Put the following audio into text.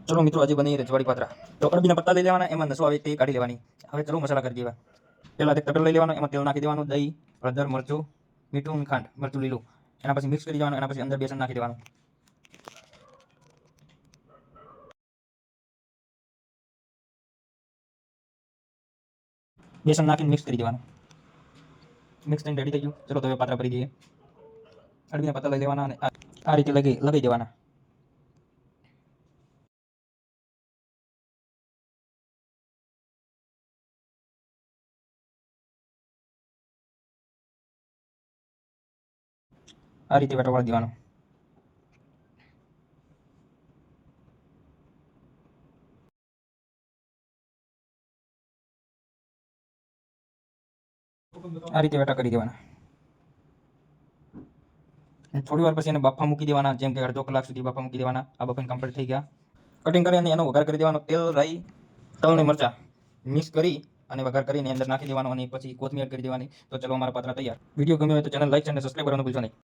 ચલો મિત્રો, આજે બની રજવાડી પાત્રા. તો અરબીના પત્તા લઈ લેવાના, એમાં નસો આવે તે કાઢી લેવાની. હવે ચલો મસાલા કરી દેવા. પહેલા એક તપેલું લઈ લેવાનું, એમાં તેલ નાખી દેવાનું, દહીં, હળદર, મરચું, મીઠું અને ખાંડ, મરચું લીલું. એના પછી મિક્સ કરી દેવાનું. એના પછી અંદર બેસન નાખી દેવાનું. બેસન નાખીને મિક્સ કરી દેવાનું. મિક્સ થઈને રેડી થઈ ગયું. ચલો તો હવે પાત્રા ભરી દઈએ. અરબીના પત્તા લઈ લેવાના અને આ રીતે લગાવી દેવાના. આ રીતે વેટો વાળી દેવાનો. આ રીતે વેટા કરી દેવાના. થોડી વાર પછી એને બાફા મૂકી દેવાના, જેમ કે અડધો કલાક સુધી બાફા મૂકી દેવાના. આ બફાઈને કમ્પ્લીટ થઈ ગયા. કટિંગ કરી અને એનો વઘાર કરી દેવાનો. તેલ, રાઈ, તલ અને મરચાં મિક્સ કરી અને વઘાર કરીને અંદર નાખી દેવાનો અને પછી કોથમીર કરી દેવાની. તો ચલો, અમારા પાત્રા તૈયાર. વિડીયો ગમ્યો હોય તો ચેનલ લાઈક અને સબસ્ક્રાઈબ કરવાનું ભૂલશો નહીં.